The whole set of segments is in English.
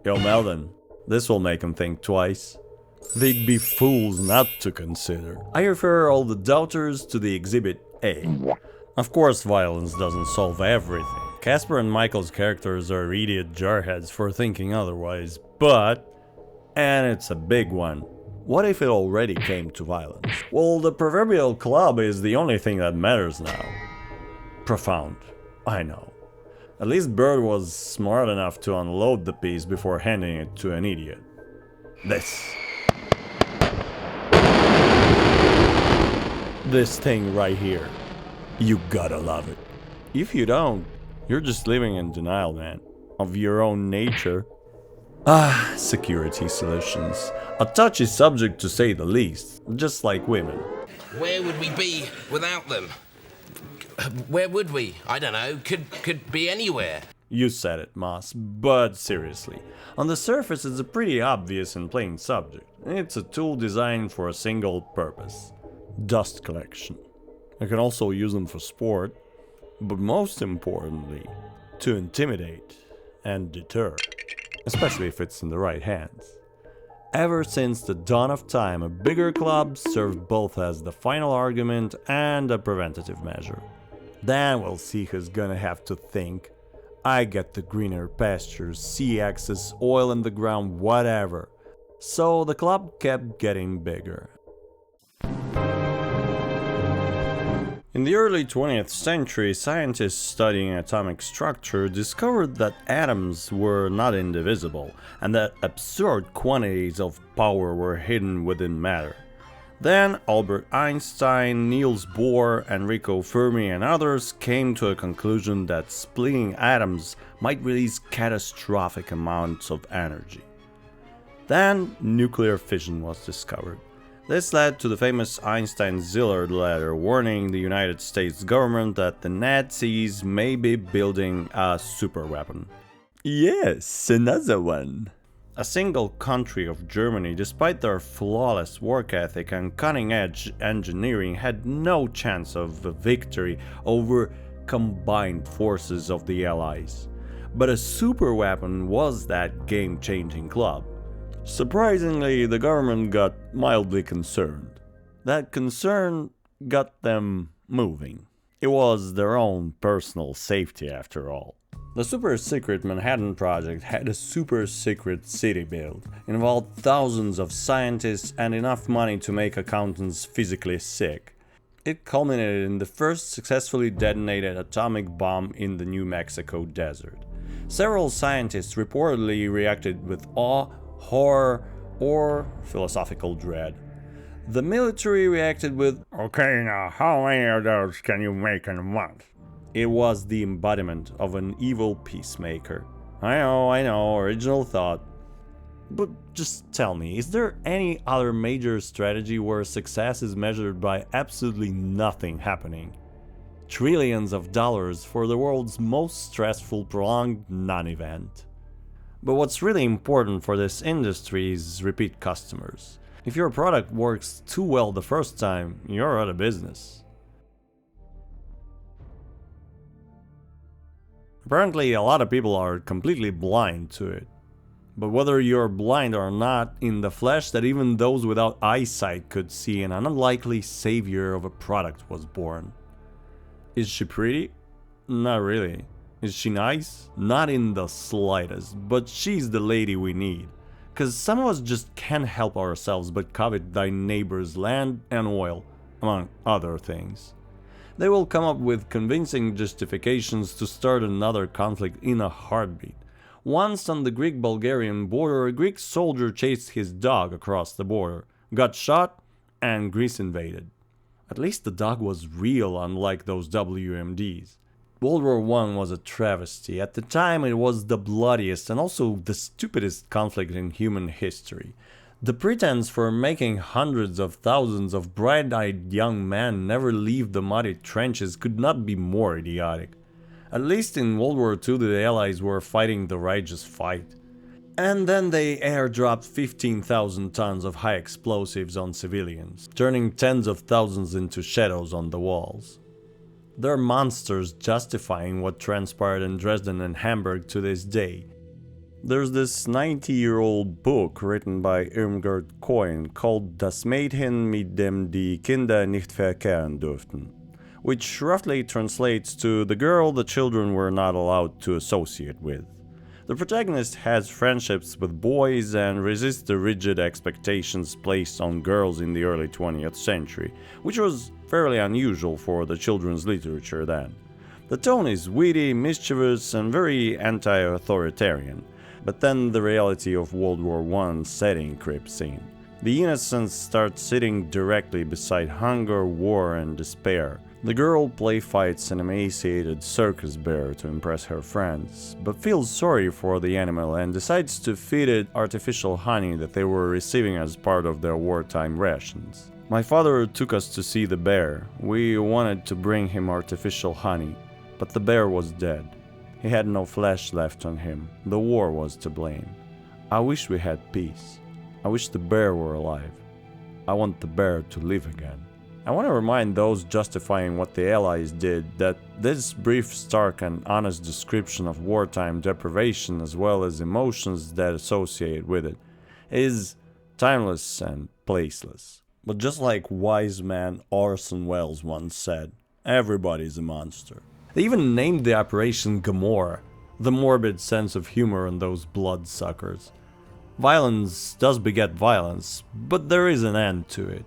Yo, Melvin, this will make them think twice. They'd be fools not to consider. I refer all the doubters to the Exhibit A. Of course, violence doesn't solve everything. Casper and Michael's characters are idiot jarheads for thinking otherwise, but... and it's a big one. What if it already came to violence? Well, the proverbial club is the only thing that matters now. Profound, I know. At least Bird was smart enough to unload the piece before handing it to an idiot. This thing right here. You gotta love it. If you don't, you're just living in denial, man. Of your own nature. Security solutions. A touchy subject to say the least, just like women. Where would we be without them? Where would we? I don't know. Could be anywhere. You said it, Moss, but seriously. On the surface, it's a pretty obvious and plain subject. It's a tool designed for a single purpose. Dust collection. You can also use them for sport, but most importantly, to intimidate and deter. Especially if it's in the right hands. Ever since the dawn of time, a bigger club served both as the final argument and a preventative measure. Then we'll see who's gonna have to think. I get the greener pastures, sea access, oil in the ground, whatever. So the club kept getting bigger. In the early 20th century, scientists studying atomic structure discovered that atoms were not indivisible, and that absurd quantities of power were hidden within matter. Then Albert Einstein, Niels Bohr, Enrico Fermi and others came to a conclusion that splitting atoms might release catastrophic amounts of energy. Then nuclear fission was discovered. This led to the famous Einstein-Szilard letter warning the United States government that the Nazis may be building a superweapon. Yes, another one. A single country of Germany, despite their flawless work ethic and cutting-edge engineering, had no chance of a victory over combined forces of the Allies. But a superweapon was that game-changing club. Surprisingly, the government got mildly concerned. That concern got them moving. It was their own personal safety after all. The super-secret Manhattan Project had a super-secret city built, involved thousands of scientists and enough money to make accountants physically sick. It culminated in the first successfully detonated atomic bomb in the New Mexico desert. Several scientists reportedly reacted with awe, horror, or philosophical dread. The military reacted with, "Okay, now how many of those can you make in a month?" It was the embodiment of an evil peacemaker. I know, original thought. But just tell me, is there any other major strategy where success is measured by absolutely nothing happening? Trillions of dollars for the world's most stressful prolonged non-event. But what's really important for this industry is repeat customers. If your product works too well the first time, you're out of business. Apparently, a lot of people are completely blind to it. But whether you're blind or not, in the flesh that even those without eyesight could see, an unlikely savior of a product was born. Is she pretty? Not really. Is she nice? Not in the slightest, but she's the lady we need. Cause some of us just can't help ourselves but covet thy neighbor's land and oil, among other things. They will come up with convincing justifications to start another conflict in a heartbeat. Once on the Greek-Bulgarian border, a Greek soldier chased his dog across the border, got shot, and Greece invaded. At least the dog was real, unlike those WMDs. World War I was a travesty. At the time, it was the bloodiest and also the stupidest conflict in human history. The pretense for making hundreds of thousands of bright-eyed young men never leave the muddy trenches could not be more idiotic. At least in World War II, the Allies were fighting the righteous fight. And then they airdropped 15,000 tons of high explosives on civilians, turning tens of thousands into shadows on the walls. They're monsters, justifying what transpired in Dresden and Hamburg to this day. There's this 90-year-old book written by Irmgard Coyne called Das Mädchen mit dem die Kinder nicht verkehren durften, which roughly translates to the girl the children were not allowed to associate with. The protagonist has friendships with boys and resists the rigid expectations placed on girls in the early 20th century, which was fairly unusual for the children's literature then. The tone is witty, mischievous, and very anti-authoritarian. But then the reality of World War I setting creeps in. The innocents start sitting directly beside hunger, war, and despair. The girl play fights an emaciated circus bear to impress her friends, but feels sorry for the animal and decides to feed it artificial honey that they were receiving as part of their wartime rations. My father took us to see the bear. We wanted to bring him artificial honey, but the bear was dead. He had no flesh left on him. The war was to blame. I wish we had peace. I wish the bear were alive. I want the bear to live again. I want to remind those justifying what the Allies did that this brief, stark, and honest description of wartime deprivation, as well as emotions that associate with it, is timeless and placeless. But just like wise man Orson Welles once said, everybody's a monster. They even named the operation Gomorrah, the morbid sense of humor in those bloodsuckers. Violence does beget violence, but there is an end to it.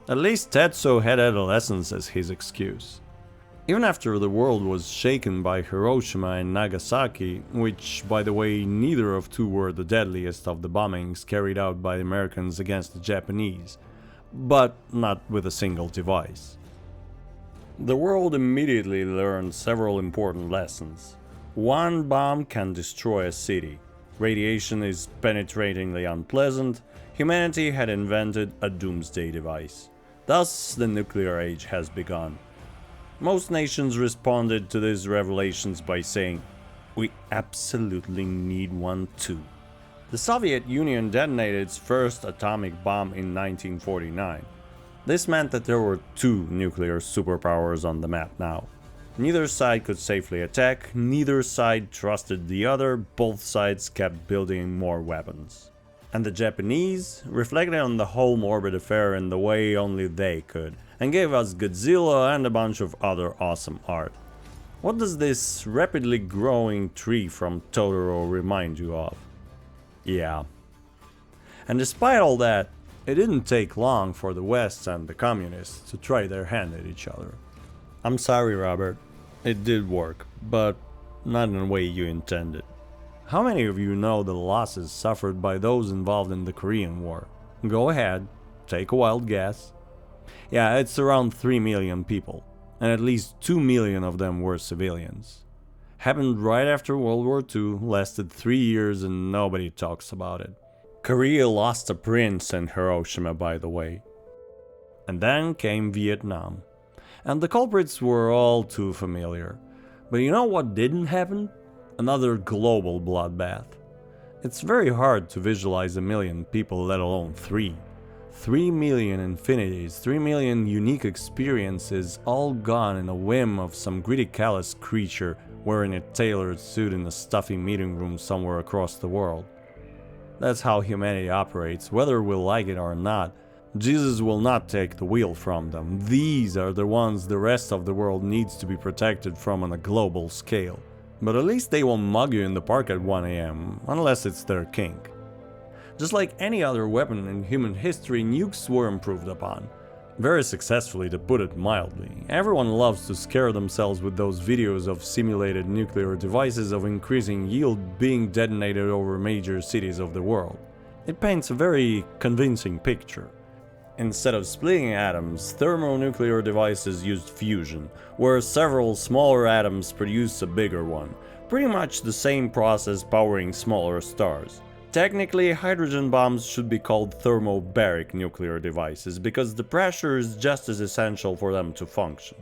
At least Tetsuo had adolescence as his excuse. Even after the world was shaken by Hiroshima and Nagasaki, which, by the way, neither of two were the deadliest of the bombings carried out by the Americans against the Japanese, but not with a single device. The world immediately learned several important lessons. One bomb can destroy a city. Radiation is penetratingly unpleasant. Humanity had invented a doomsday device. Thus, the nuclear age has begun. Most nations responded to these revelations by saying, "We absolutely need one too." The Soviet Union detonated its first atomic bomb in 1949. This meant that there were two nuclear superpowers on the map now. Neither side could safely attack, neither side trusted the other, both sides kept building more weapons. And the Japanese reflected on the whole morbid affair in the way only they could, and gave us Godzilla and a bunch of other awesome art. What does this rapidly growing tree from Totoro remind you of? Yeah. And despite all that, it didn't take long for the West and the communists to try their hand at each other. I'm sorry, Robert. It did work, but not in the way you intended. How many of you know the losses suffered by those involved in the Korean War? Go ahead, take a wild guess. Yeah, it's around 3 million people, and at least 2 million of them were civilians. Happened right after World War II, lasted 3 years, and nobody talks about it. Korea lost a prince in Hiroshima, by the way. And then came Vietnam. And the culprits were all too familiar. But you know what didn't happen? Another global bloodbath. It's very hard to visualize 1 million people, let alone 3. 3 million infinities, 3 million unique experiences, all gone in a whim of some greedy callous creature wearing a tailored suit in a stuffy meeting room somewhere across the world. That's how humanity operates, whether we like it or not. Jesus will not take the wheel from them. These are the ones the rest of the world needs to be protected from on a global scale. But at least they won't mug you in the park at 1 AM, unless it's their kink. Just like any other weapon in human history, nukes were improved upon. Very successfully, to put it mildly. Everyone loves to scare themselves with those videos of simulated nuclear devices of increasing yield being detonated over major cities of the world. It paints a very convincing picture. Instead of splitting atoms, thermonuclear devices used fusion, where several smaller atoms produce a bigger one. Pretty much the same process powering smaller stars. Technically, hydrogen bombs should be called thermobaric nuclear devices because the pressure is just as essential for them to function.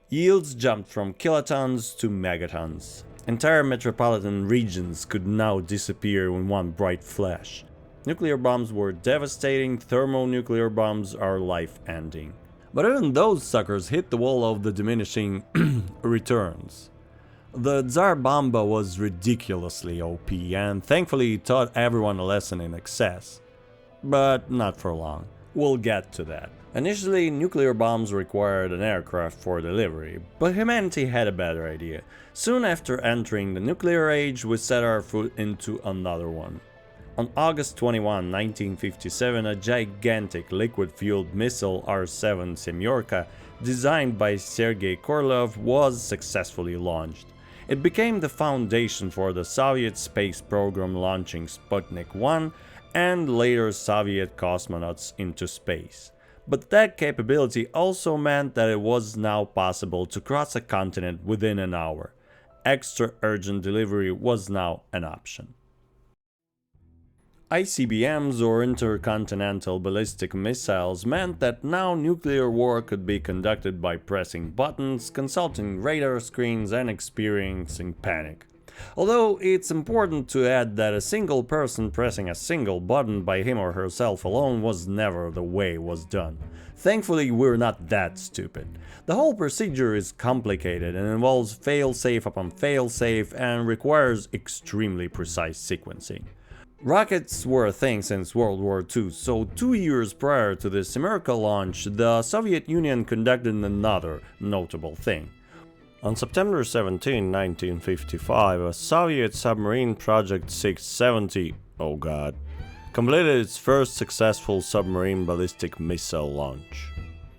Yields jumped from kilotons to megatons. Entire metropolitan regions could now disappear in one bright flash. Nuclear bombs were devastating, thermonuclear bombs are life-ending. But even those suckers hit the wall of the diminishing returns. The Tsar Bomba was ridiculously OP and thankfully taught everyone a lesson in excess. But not for long. We'll get to that. Initially, nuclear bombs required an aircraft for delivery, but humanity had a better idea. Soon after entering the nuclear age, we set our foot into another one. On August 21, 1957, a gigantic liquid-fueled missile R-7 Semyorka, designed by Sergei Korolev, was successfully launched. It became the foundation for the Soviet space program launching Sputnik 1 and later Soviet cosmonauts into space. But that capability also meant that it was now possible to cross a continent within an hour. Extra urgent delivery was now an option. ICBMs, or intercontinental ballistic missiles, meant that now nuclear war could be conducted by pressing buttons, consulting radar screens, and experiencing panic. Although it's important to add that a single person pressing a single button by him or herself alone was never the way it was done. Thankfully, we're not that stupid. The whole procedure is complicated and involves fail-safe upon fail-safe and requires extremely precise sequencing. Rockets were a thing since World War II, so 2 years prior to the Semyorka launch, the Soviet Union conducted another notable thing. On September 17, 1955, a Soviet submarine Project 670, oh god, completed its first successful submarine ballistic missile launch.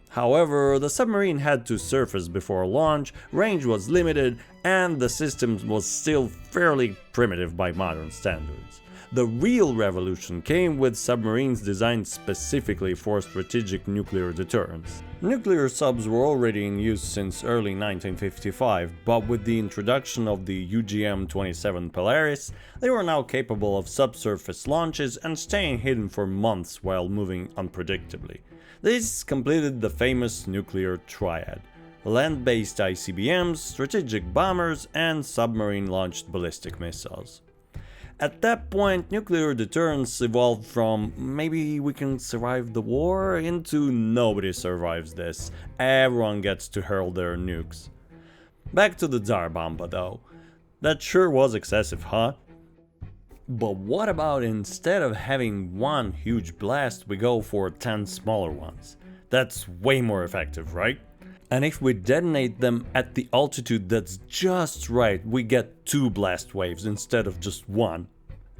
However, the submarine had to surface before launch, range was limited, and the system was still fairly primitive by modern standards. The real revolution came with submarines designed specifically for strategic nuclear deterrence. Nuclear subs were already in use since early 1955, but with the introduction of the UGM-27 Polaris, they were now capable of subsurface launches and staying hidden for months while moving unpredictably. This completed the famous nuclear triad: land-based ICBMs, strategic bombers, and submarine-launched ballistic missiles. At that point, nuclear deterrence evolved from maybe we can survive the war into nobody survives this, everyone gets to hurl their nukes. Back to the Tsar Bomba though. That sure was excessive, huh? But what about instead of having one huge blast, we go for 10 smaller ones? That's way more effective, right? And if we detonate them at the altitude that's just right, we get 2 blast waves instead of just one.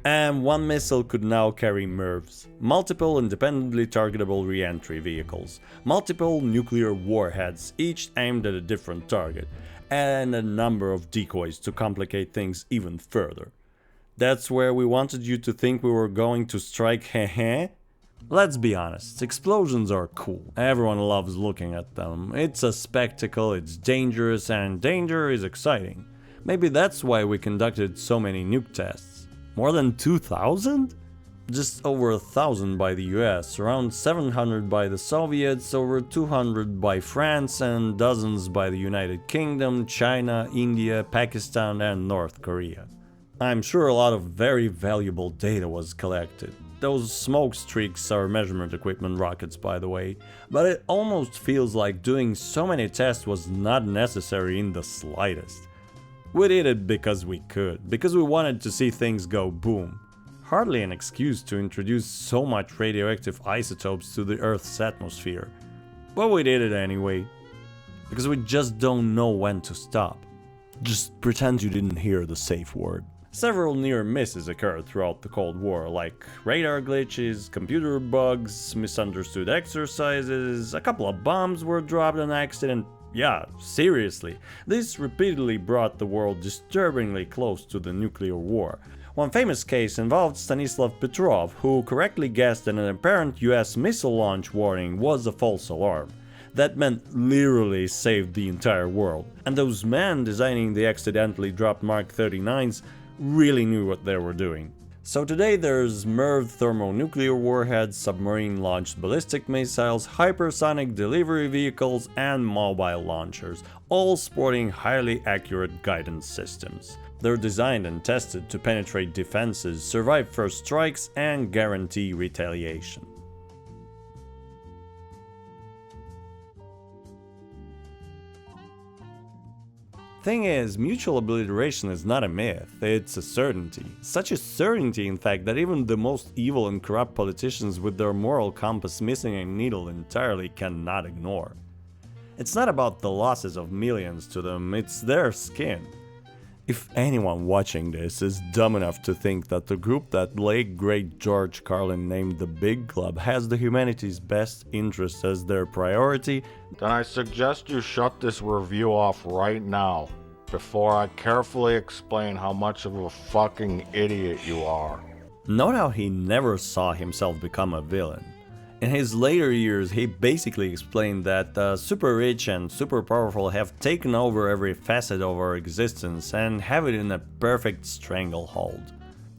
And one missile could now carry MIRVs, multiple independently targetable re-entry vehicles, multiple nuclear warheads, each aimed at a different target, and a number of decoys to complicate things even further. That's where we wanted you to think we were going to strike, heh? Let's be honest, explosions are cool. Everyone loves looking at them. It's a spectacle, it's dangerous, and danger is exciting. Maybe that's why we conducted so many nuke tests. More than 2,000? Just over 1,000 by the US, around 700 by the Soviets, over 200 by France, and dozens by the United Kingdom, China, India, Pakistan, and North Korea. I'm sure a lot of very valuable data was collected. Those smoke streaks are measurement equipment rockets, by the way, but it almost feels like doing so many tests was not necessary in the slightest. We did it because we could, because we wanted to see things go boom. Hardly an excuse to introduce so much radioactive isotopes to the Earth's atmosphere. But we did it anyway, because we just don't know when to stop. Just pretend you didn't hear the safe word. Several near misses occurred throughout the Cold War, like radar glitches, computer bugs, misunderstood exercises, a couple of bombs were dropped on accident. Yeah, seriously, this repeatedly brought the world disturbingly close to the nuclear war. One famous case involved Stanislav Petrov, who correctly guessed that an apparent US missile launch warning was a false alarm. That meant literally saved the entire world. And those men designing the accidentally dropped Mark 39s really knew what they were doing. So today there's MIRV thermonuclear warheads, submarine-launched ballistic missiles, hypersonic delivery vehicles, and mobile launchers, all sporting highly accurate guidance systems. They're designed and tested to penetrate defenses, survive first strikes, and guarantee retaliation. thing is, mutual obliteration is not a myth, it's a certainty. Such a certainty, in fact, that even the most evil and corrupt politicians with their moral compass missing a needle entirely cannot ignore. It's not about the losses of millions to them, it's their skin. If anyone watching this is dumb enough to think that the group that late great George Carlin named the Big Club has the humanity's best interest as their priority, then I suggest you shut this review off right now, before I carefully explain how much of a fucking idiot you are. note how he never saw himself become a villain. In his later years, he basically explained that the super rich and super powerful have taken over every facet of our existence and have it in a perfect stranglehold.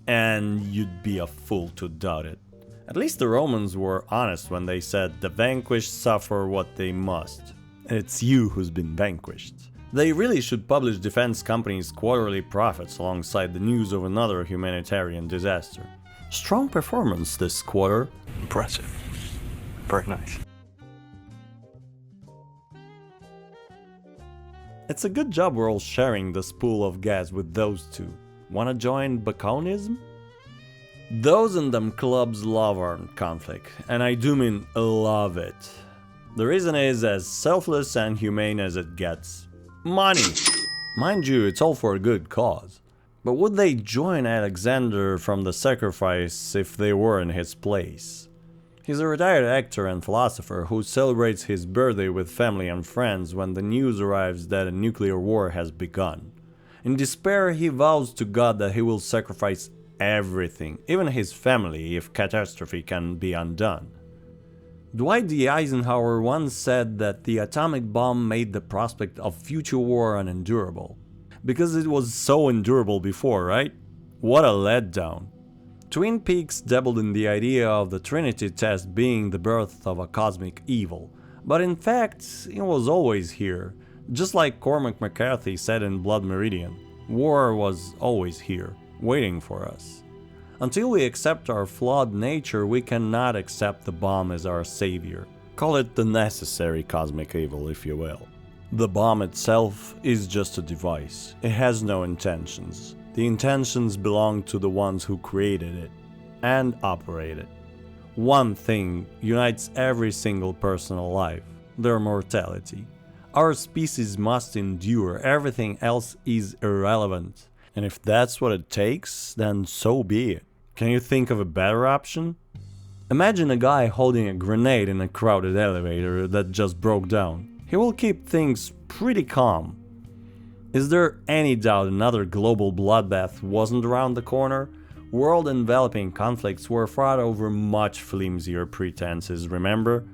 And you'd be a fool to doubt it. At least the Romans were honest when they said the vanquished suffer what they must. And it's you who's been vanquished. They really should publish defense companies' quarterly profits alongside the news of another humanitarian disaster. Strong performance this quarter. Impressive. Very nice. It's a good job we're all sharing the spool of gas with those two. Wanna join Baconism? Those in them clubs love armed conflict, and I do mean love it. The reason is as selfless and humane as it gets. Money! Mind you, it's all for a good cause. But would they join Alexander from the sacrifice if they were in his place? He's a retired actor and philosopher who celebrates his birthday with family and friends when the news arrives that a nuclear war has begun. In despair, he vows to God that he will sacrifice everything, even his family, if catastrophe can be undone. Dwight D. Eisenhower once said that the atomic bomb made the prospect of future war unendurable. Because it was so endurable before, right? What a letdown. Twin Peaks dabbled in the idea of the Trinity test being the birth of a cosmic evil, but in fact, it was always here. Just like Cormac McCarthy said in Blood Meridian, war was always here, waiting for us. Until we accept our flawed nature, we cannot accept the bomb as our savior. Call it the necessary cosmic evil, if you will. The bomb itself is just a device. It has no intentions. The intentions belong to the ones who created it and operate it. One thing unites every single person alive: their mortality. Our species must endure, everything else is irrelevant. And if that's what it takes, then so be it. Can you think of a better option? Imagine a guy holding a grenade in a crowded elevator that just broke down. He will keep things pretty calm. Is there any doubt another global bloodbath wasn't around the corner? World-enveloping conflicts were fought over much flimsier pretenses, remember?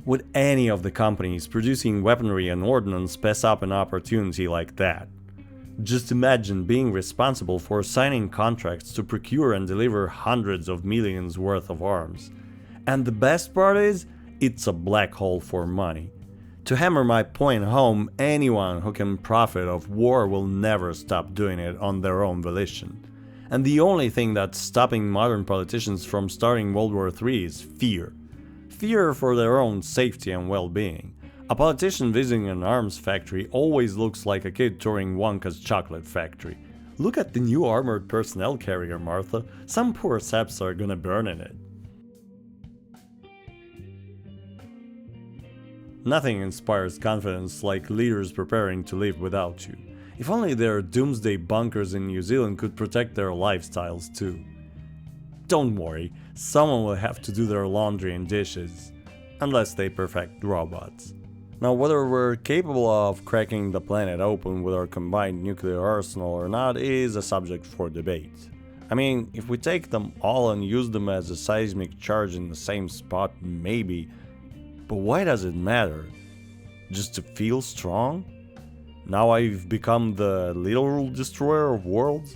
Would any of the companies producing weaponry and ordnance pass up an opportunity like that? Just imagine being responsible for signing contracts to procure and deliver hundreds of millions worth of arms. And the best part is, it's a black hole for money. To hammer my point home, anyone who can profit of war will never stop doing it on their own volition. And the only thing that's stopping modern politicians from starting World War III is fear. Fear for their own safety and well-being. A politician visiting an arms factory always looks like a kid touring Wonka's chocolate factory. Look at the new armored personnel carrier, Martha. Some poor saps are gonna burn in it. Nothing inspires confidence like leaders preparing to live without you. If only their doomsday bunkers in New Zealand could protect their lifestyles too. Don't worry, someone will have to do their laundry and dishes. Unless they perfect robots. Now, whether we're capable of cracking the planet open with our combined nuclear arsenal or not is a subject for debate. I mean, if we take them all and use them as a seismic charge in the same spot, maybe. But why does it matter? Just to feel strong? Now I've become the literal destroyer of worlds?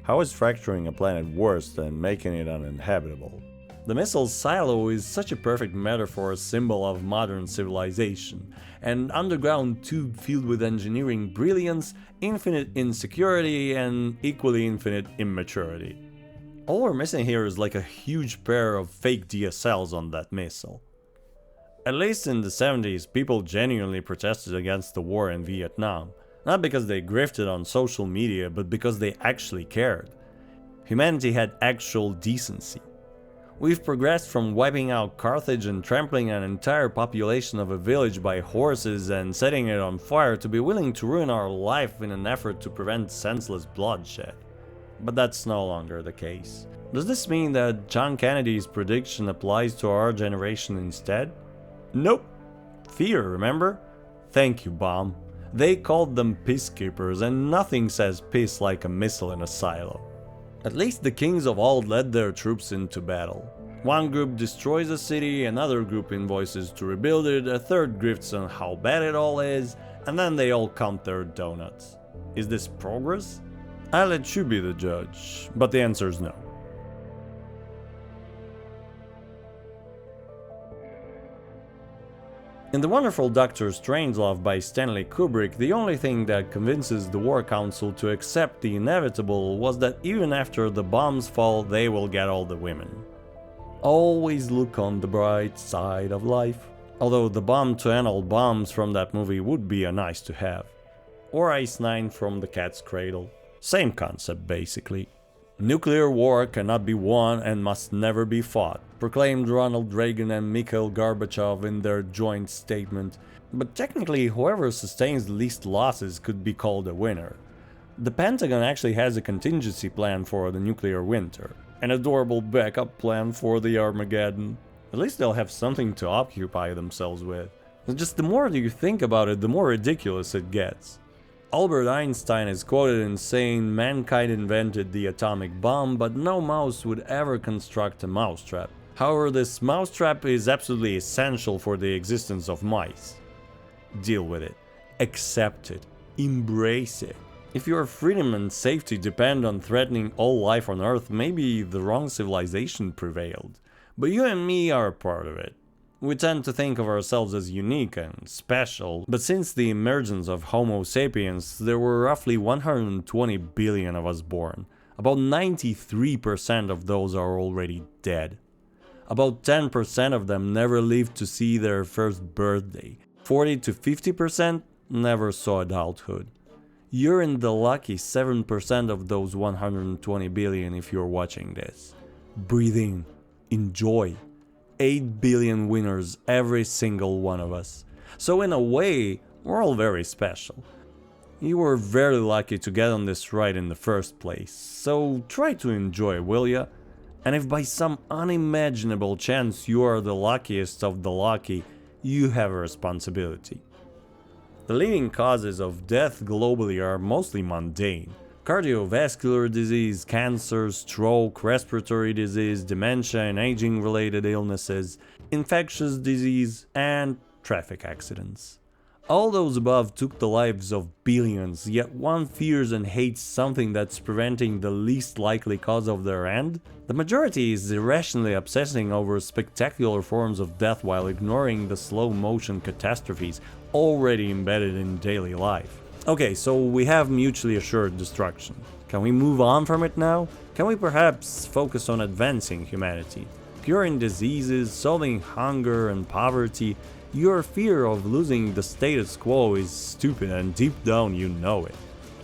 How is fracturing a planet worse than making it uninhabitable? The missile silo is such a perfect metaphor, symbol of modern civilization. An underground tube filled with engineering brilliance, infinite insecurity, and equally infinite immaturity. All we're missing here is like a huge pair of fake DSLs on that missile. At least in the 70s, people genuinely protested against the war in Vietnam. Not because they grifted on social media, but because they actually cared. Humanity had actual decency. We've progressed from wiping out Carthage and trampling an entire population of a village by horses and setting it on fire to be willing to ruin our life in an effort to prevent senseless bloodshed. But that's no longer the case. Does this mean that John Kennedy's prediction applies to our generation instead? Nope. Fear, remember? Thank you, Bomb. They called them peacekeepers, and nothing says peace like a missile in a silo. At least the kings of old led their troops into battle. One group destroys a city, another group invoices to rebuild it, a third grifts on how bad it all is, and then they all count their donuts. Is this progress? I'll let you be the judge, but the answer is no. In the wonderful Dr. Strangelove by Stanley Kubrick, the only thing that convinces the War Council to accept the inevitable was that even after the bombs fall, they will get all the women. Always look on the bright side of life. Although the bomb to end all bombs from that movie would be a nice to have. Or Ice 9 from The Cat's Cradle. Same concept basically. Nuclear war cannot be won and must never be fought, proclaimed Ronald Reagan and Mikhail Gorbachev in their joint statement. But technically, whoever sustains the least losses could be called a winner. The Pentagon actually has a contingency plan for the nuclear winter, an adorable backup plan for the Armageddon. At least they'll have something to occupy themselves with. Just the more you think about it, the more ridiculous it gets. Albert Einstein is quoted in saying mankind invented the atomic bomb, but no mouse would ever construct a mousetrap. However, this mousetrap is absolutely essential for the existence of mice. Deal with it. Accept it. Embrace it. If your freedom and safety depend on threatening all life on Earth, maybe the wrong civilization prevailed. But you and me are a part of it. We tend to think of ourselves as unique and special, but since the emergence of Homo sapiens, there were roughly 120 billion of us born. About 93% of those are already dead. About 10% of them never lived to see their first birthday. 40 to 50% never saw adulthood. You're in the lucky 7% of those 120 billion if you're watching this. Breathe in. Enjoy. 8 billion winners, every single one of us. So in a way, we're all very special. You were very lucky to get on this ride in the first place, so try to enjoy, will ya? And if by some unimaginable chance you are the luckiest of the lucky, you have a responsibility. The leading causes of death globally are mostly mundane. Cardiovascular disease, cancer, stroke, respiratory disease, dementia and aging-related illnesses, infectious disease, and traffic accidents. All those above took the lives of billions, yet one fears and hates something that's preventing the least likely cause of their end? The majority is irrationally obsessing over spectacular forms of death while ignoring the slow-motion catastrophes already embedded in daily life. Okay, so we have mutually assured destruction. Can we move on from it now? Can we perhaps focus on advancing humanity? Curing diseases, solving hunger and poverty? Your fear of losing the status quo is stupid and deep down you know it.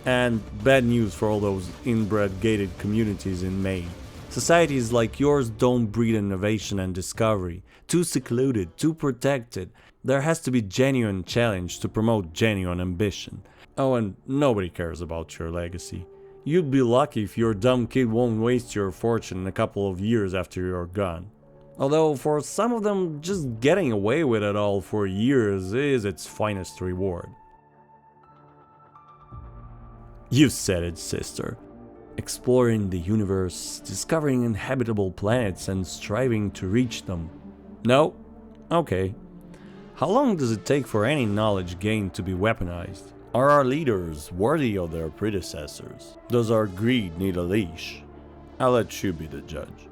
And bad news for all those inbred gated communities in Maine. Societies like yours don't breed innovation and discovery. Too secluded, too protected. There has to be genuine challenge to promote genuine ambition. Oh, and nobody cares about your legacy. You'd be lucky if your dumb kid won't waste your fortune a couple of years after you're gone. Although for some of them, just getting away with it all for years is its finest reward. You said it, sister. Exploring the universe, discovering inhabitable planets and striving to reach them. No? Okay. How long does it take for any knowledge gained to be weaponized? Are our leaders worthy of their predecessors? Does our greed need a leash? I'll let you be the judge.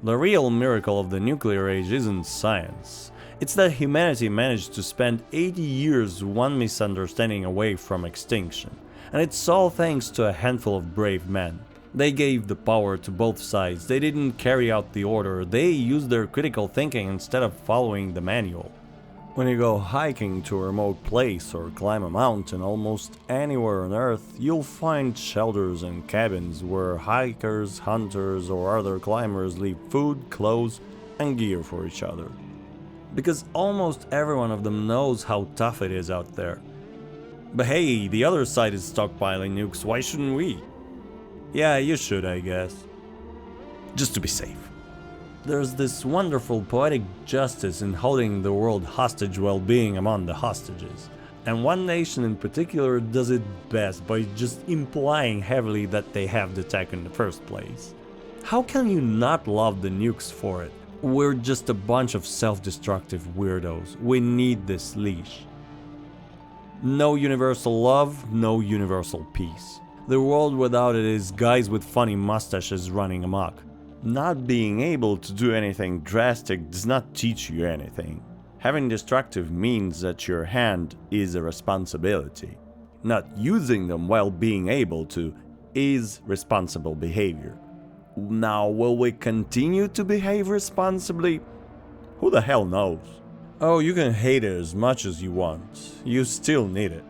The real miracle of the nuclear age isn't science. It's that humanity managed to spend 80 years one misunderstanding away from extinction. And it's all thanks to a handful of brave men. They gave the power to both sides, they didn't carry out the order, they used their critical thinking instead of following the manual. When you go hiking to a remote place or climb a mountain almost anywhere on Earth, you'll find shelters and cabins where hikers, hunters, or other climbers leave food, clothes, and gear for each other. Because almost every one of them knows how tough it is out there. But hey, the other side is stockpiling nukes, why shouldn't we? Yeah, you should, I guess. Just to be safe. There's this wonderful poetic justice in holding the world hostage while being among the hostages. And one nation in particular does it best by just implying heavily that they have the tech in the first place. How can you not love the nukes for it? We're just a bunch of self-destructive weirdos. We need this leash. No universal love, no universal peace. The world without it is guys with funny mustaches running amok. Not being able to do anything drastic does not teach you anything. Having destructive means at your hand is a responsibility. Not using them while being able to is responsible behavior. Now, will we continue to behave responsibly? Who the hell knows? Oh, you can hate it as much as you want. You still need it.